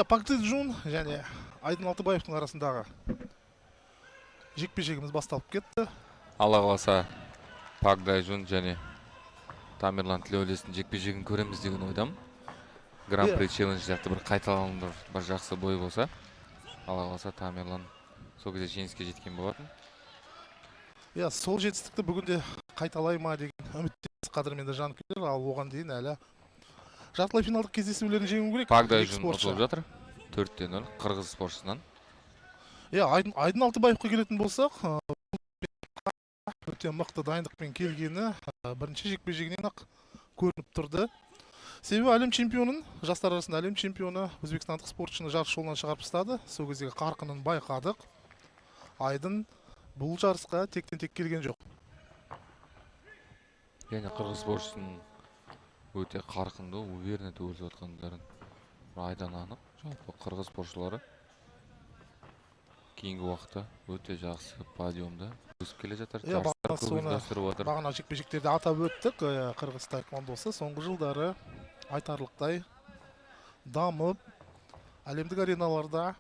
Пак Дэ Джун және Айдын Алтыбаевтың арасындағы жекпе-жегіміз басталып кетті. Алла қаласа Пак Дэ Джун және Тамерлан Тілеулестің жекпе-жегін көреміз деген ойдамын. Гран-при челлендж сияқты бір қайталанымдар бір жақсы бой болса, Алла қаласа Тамерлан сол кезде жеңіске жеткен болатын. Сол жетістікті бүгінде қайталай ма деген үміттеміз қадірменді жанкүйерлер, ал оған дейін әлі жартылай финалдық кездесулерін жеңу керек. Пак Дэ Джун ұтылып жатыр. 4-0 қырғыз спортшысынан. Айдын Алтыбаевқа келетін болсақ, өте мықты дайындықпен келгені бірінші жекпе-жегінен ақ көрініп тұрды. Себебі әлем чемпионын, жастар арасында әлем чемпионы өзбекстандық спортшыны жарыс жолынан шығарып тастады. Сол кездегі қарқынын байқадық. Айдын бұл жарысқа тектен-тек келген жоқ. Және қырғыз спортшысының өте қарқынды, уверенно төгіліп жатқандарын айдан анық. Жалпы қырғыз спортшылары кейінгі уақытта өте жақсы подиумда өсіп келе жатыр. Бағана жекпе-жектерде атап өттік. Қырғыз таеквондосы соңғы жылдары айтарлықтай дамып, әлемдік ареналарда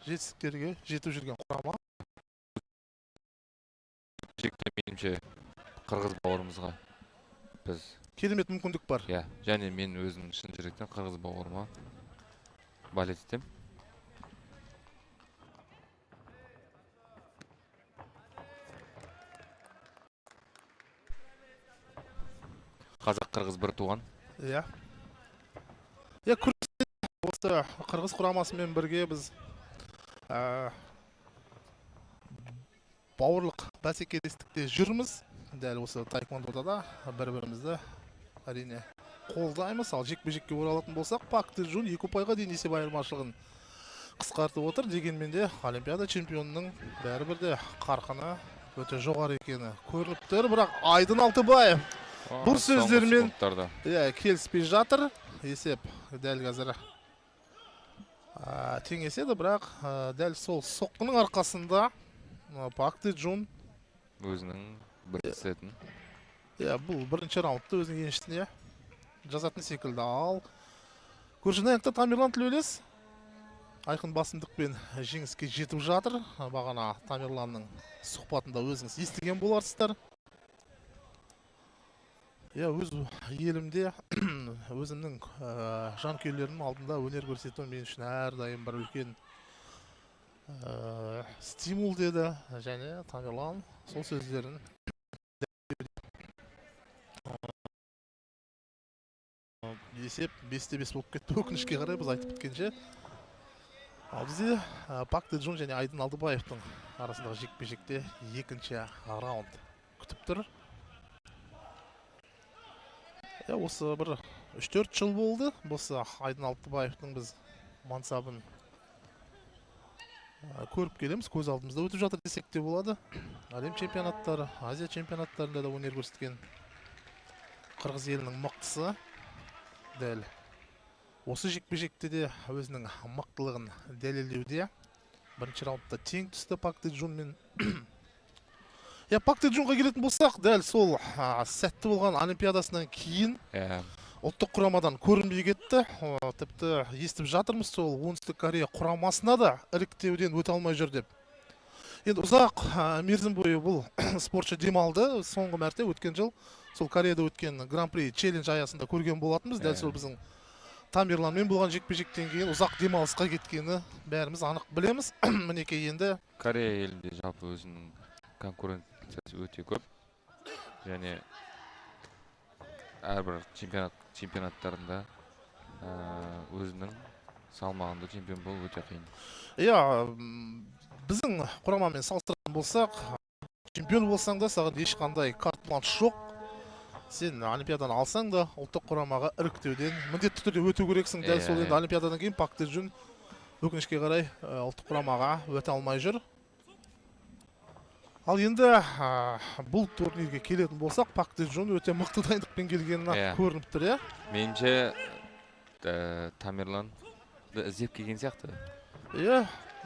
жетістіктерге жетіп жүрген құрама. Меніңше қырғыз бауырымызға біз керемет мүмкіндік бар. Және мен өзім шын жүректен қырғыз бауырыма балет етем. Қазақ-қырғыз бір туған. Осы қырғыз құрамасымен бірге біз бауырлық бәсекелестікте жүрміз. Дәл осы таеквондода да бір-бірімізді әрине қолдаймыз. Ал жекпе-жекке оралатын болсақ, Пак Дэ Джун 2 ұпайға дейін есеп айырмашылығын қысқартып отыр. Дегенмен де Олимпиада чемпионының бәрібір де қарқыны өте жоғары екені көрініп тұр. Бірақ Айдын Алтыбаев бұл сөздермен келіспей жатыр. Есеп дәл қазір теңеседі, бірақ дәл сол соққының арқасында Пак Дэ Джун өзінің бірінші сетін. Бұл бірінші раундты өзінің еншісіне жазатын секілді. Ал көрші аяқта Тамерлан Тілеулес айқын басымдықпен жеңіске жетіп жатыр. Бағана Тамерланның сұхбатында өзіңіз естіген боларсыздар. Өз елімде өзімнің жанкүйерлерімнің алдында өнер көрсету мен үшін әрдайым бір үлкен стимул деді. Және Тамерлан сол сөздерін есеп 5-5 болып кетті. Өкінішке қарай біз айтып біткенше. Ал бізде Пак Дэ Джун және Айдын Алтыбаевтың арасындағы жекпе-жекте екінші раунд күтіп тұр. Осы бір 3-4 жыл болды. Осы Айдын Алтыбаевтың біз мансабын көріп келеміз. Көз алдымызда өтіп жатыр десек те болады. Әлем чемпионаттары, Азия чемпионаттарында да өнер көрсеткен қырғыз елінің мықтысы. Дәл осы жекпе-жекте де өзінің мықтылығын дәлелдеуде. Бірінші раундта тең түсті Пак Дэ Джун мен. Пак Дэ Джунға келетін болсақ, дәл сол сәтті болған Олимпиадасынан кейін ұлттық құрамадан көрінбей кетті. Тіпті естіп жатырмыз, сол Оңтүстік Корея құрамасына да іріктеуден өте алмай жүр деп. Енді ұзақ мерзім бойы бұл спортшы демалды. Соңғы мәрте өткен жыл сол Кореяда өткен гран-при челлендж аясында көрген болатынбыз. Дәл сол біздің Тамерланмен болған жекпе-жектен кейін ұзақ демалысқа кеткені бәріміз анық білеміз. Мінекей енді Корея елінде жалпы өзінің конкуренциясы өте көп. Және әрбір чемпионаттарында өзінің салмағында чемпион болу өте қиын. Біздің құрамамен салыстыратын болсақ, чемпион болсаң да саған ешқандай карт-бланш жоқ. Сен Олимпиаданы алсаң да ұлттық құрамаға іріктеуден міндетті түрде өту керексің. Дәл сол енді Олимпиададан кейін Пак Дэ Джун өкінішке қарай ұлттық құрамаға өте алмай жүр. Ал енді бұл турнирге келетін болсақ, Пак Дэ Джун өте мықты дайындықпен келгенін көрініп тұр. Меніңше Тамерлан іздеп келген сияқты.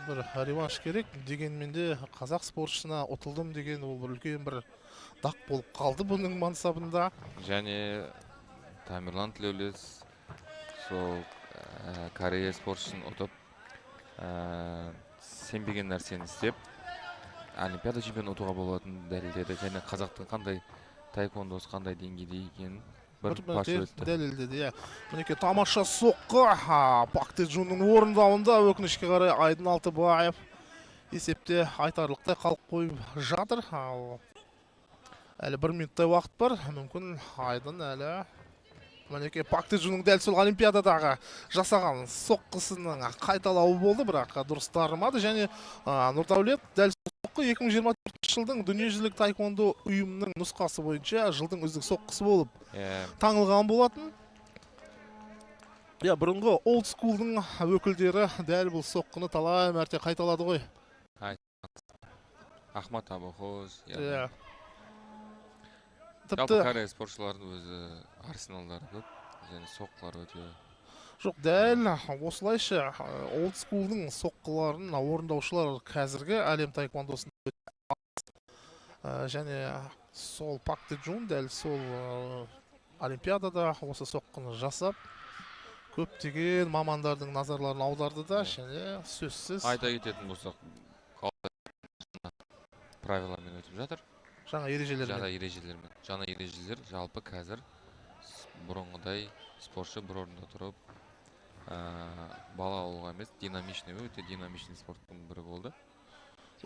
Бір реванш керек. Дегенмен де қазақ спортшысына ұтылдым деген ол бір үлкен бір дақ болып қалды бұның мансабында. Және Тамерлан Тілеулес сол Корея спортшысын ұтып, сенбеген нәрсені істеп, Олимпиада чемпионы ұтуға болатынын дәлелдеді. Және қазақтың қандай таеквондосы қандай деңгейде екенін бір паш етті. Дәлелдеді, иә. Мінекей тамаша соққы Пак Де Джунның орындауында, өкінішке қарай Айдын Алтыбаев есепте айтарлықтай қалып қойып жатыр. Әлі 1 минуттай уақыт бар. Мүмкін Айдын әлі мінекей Пак Де Джунның дәл сол Олимпиададағы жасаған соққысының қайталауы болды, бірақ дұрыс дарымады. Және Нұрдәулет дәл соққы 2024 жылдың дүниежүзілік таеквондо ұйымының нұсқасы бойынша жылдың үздік соққысы болып таңылған болатын. Бұрынғы олд скулдың өкілдері дәл бұл соққыны талай мәрте қайталады ғой. Ахмат Абухоз. Тіпті Корея спортшылардың өзі арсеналдары көп, және соққылар өте. Жоқ, дәл осылайша олд скулдың соққыларын орындаушылар қазіргі әлем таеквондосында және сол Пак Де Джун дәл сол Олимпиадада осы соққыны жасап, көптеген мамандардың назарларын аударды да, және сөзсіз Айта кететін болсақ, правилармен өтіп жатыр. Жаңа ережелермен. Жаңа ережелер жалпы қазір бұрынғыдай спортшы бір орында тұрып, бала алуға емес, өте динамичный спорттың бірі болды.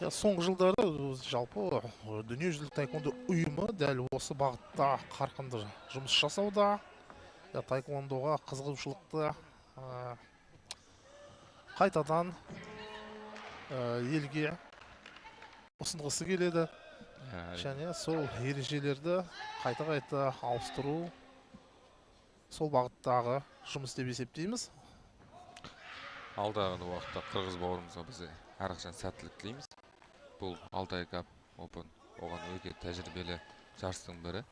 Соңғы жылдары жалпы дүниежүзілік таеквондо ұйымы дәл осы бағытта қарқынды жұмыс жасауда. Таеквондоға қызығушылықты қайтадан елге ұсынғысы келеді. Және сол ережелерді қайта ауыстыру, сол бағыттағы жұмыс деп есептейміз. Алдағы уақытта қырғыз бауырымызға біз әрқашан сәттілік тілейміз. Бұл Алтай Кап Open оған өте тәжірибелі жарыстың бірі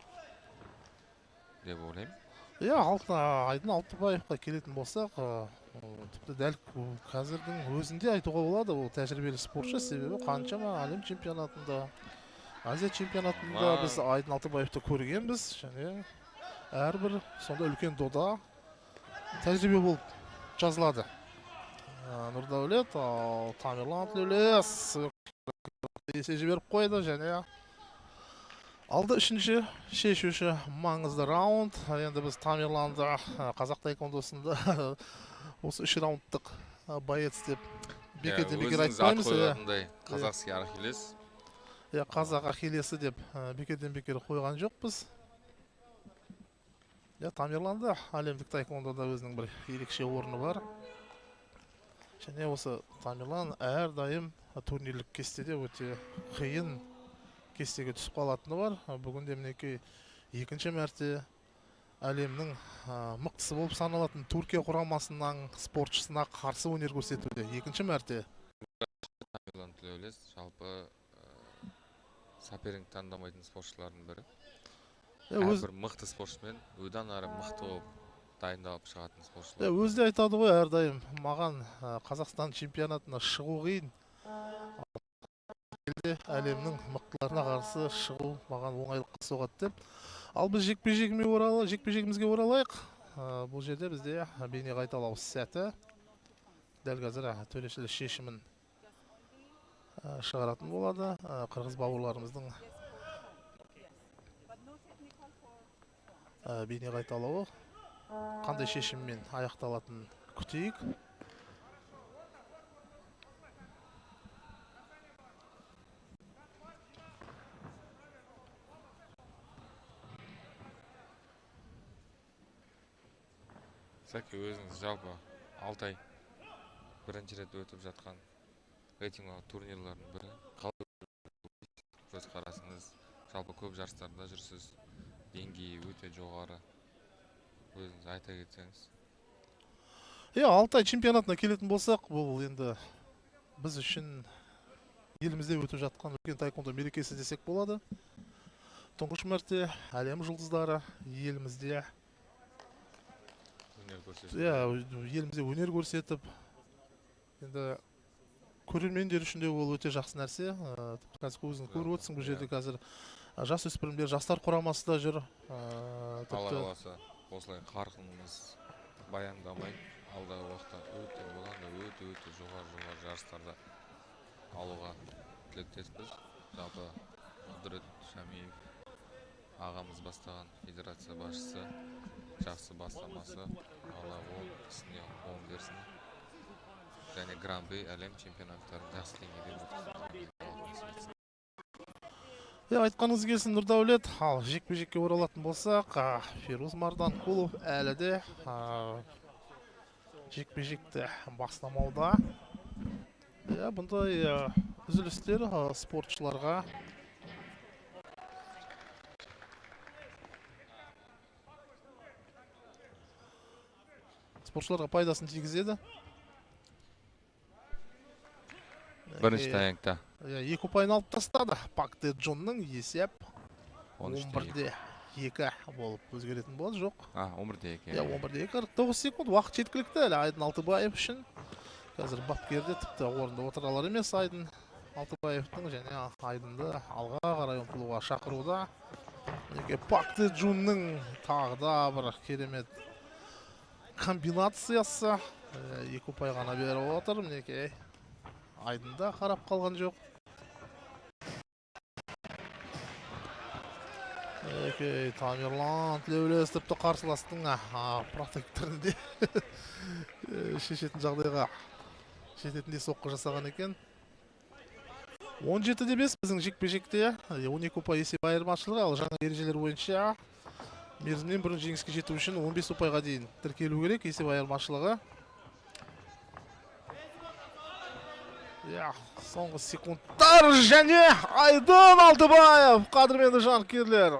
деп ойлаймын. Айдын Алтыбаевқа келетін болсақ, тіпті дәл қазірдің өзінде айтуға болады, ол тәжірибелі спортшы, себебі қаншама әлем чемпионатында, Азия чемпионатында біз Айдын Алтыбаевты көргенбіз, және әрбір сонда үлкен дода тәжірибе болып жазылады. Нұрдәулет, Тамерлан Тлеулес есе жіберіп қойды, және алды үшінші шешуші маңызды раунд. Енді біз Тамерланды қазақ таеквондосында осы 3 раундтық боец деп бекерден бекер айтпаймыз. Қазақский Ахиллес. Қазақ Ахиллесі деп бекерден бекер қойған жоқпыз. Тамерланда әлемдік таеквондода өзінің бір ерекше орны бар. Және осы Тамерлан әрдайым турнирлік кестеде өте қиын кестеге түсіп қалатыны бар. Бүгінде мінекей екінші мәрте әлемнің мықтысы болып саналатын Түркия құрамасының спортшысына қарсы өнер көрсетуде. Екінші мәрте. Тамерлан Тлеулес жалпы соперник таңдамайтын спортшылардың бірі. Әрбір мықты спортшымен одан ары мықты болып дайындалып шығатын спортшылар. Өзі де айтады ғой әрдайым, маған Қазақстан чемпионатына шығу қиын. Әлемнің мықтыларына қарсы шығу маған оңайлыққа соғады деп. Ал біз жекпе-жегімізге оралайық. Бұл жерде бізде бейне қайталау сәті. Дәл қазір төрешілер шешімін шығаратын болады. Қырғыз бауырларымыздың бейне қайталауы қандай шешіммен аяқталатын күтейік. Сәке, өзіңіз жалпы Алтай бірінші рет өтіп жатқан рейтингалық турнирлардың бірі. Көз қарасыңыз, жалпы көп жарыстарда жүрсіз, деңгейі өте жоғары. Өзіңіз айта кетсеңіз. Алтай чемпионатына келетін болсақ, бұл енді біз үшін елімізде өтіп жатқан үлкен таеквондо мерекесі десек болады. Тұңғыш мәрте әлем жұлдыздары елімізде өнер көрсетіп, енді көрермендер үшін де ол өте жақсы нәрсе. Қазір өзіңіз көріп отырсың, бұл жерде қазір жас өспірімдер жастар құрамасы да жүр. Алла қаласа осылай қарқынымыз баяндамай алдағы уақытта өте болғанда өте жоғары жарыстарда алуға тілектеспіз. Жалпы Құдірет Шамиев ағамыз бастаған федерация басшысы жақсы бастамасы. Алла ол ісіне оң берсін. Және Гран-при әлем чемпионаттарын жақсы деңгейде өткізуді. Айтқаныңыз келсін Нұрдәулет. Ал жекпе-жекке оралатын болсақ, Фирuz Марданқұлов әлі де жекпе-жекті бастамауда. Бұндай үзілістер спортшыларға пайдасын тигізеді. Бірінші таяңда 2 ұпайын алып тастады. Пак Де Джонның есеп 11-2 болып өзгеретін болады, жоқ. 11-2. 11-2, 49 секунд уақыт жеткілікті әлі Айдын Алтыбаев үшін. Қазір бапкерде тіпті орында отыралар емес Айдын Алтыбаевтың, және Айдынды алға қарай ұмтылуға шақыруда. Пак Де Джонның тағда бір керемет комбинациясы. 2 ұпай ғана беріп отыр. Айдында қарап қалған жоқ. Тамерлан Тілеулес тіпті қарсыластың протекторінде шешетін соққы жасаған екен. 17-5 біздің жекпе-жекте 12 ұпай есеп айырмашылығы, ал жаңа ережелер бойынша мерзімнен бұрын жеңіске жету үшін 15 ұпайға дейін тіркелу керек есеп айырмашылығы. Соңғы секундтар және Айдын Алтыбаев, қадірменді жанкүйерлер,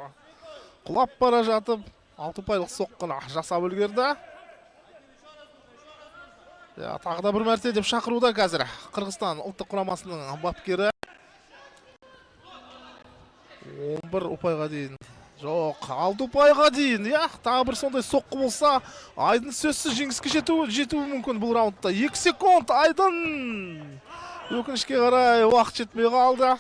құлап бара жатып 6 ұпайлық соққыны жасап үлгерді. Тағы да бір мәрте деп шақыруда қазір Қырғызстан ұлттық құрамасының бапкері. 11 ұпайға дейін. Жоқ, 6 ұпайға дейін. Тағы бір сондай соққы болса, Айдын сөзсіз жеңіске жетуі мүмкін бұл раундта. 2 секунд Айдын. Өкінішке қарай уақыт жетпей қалды.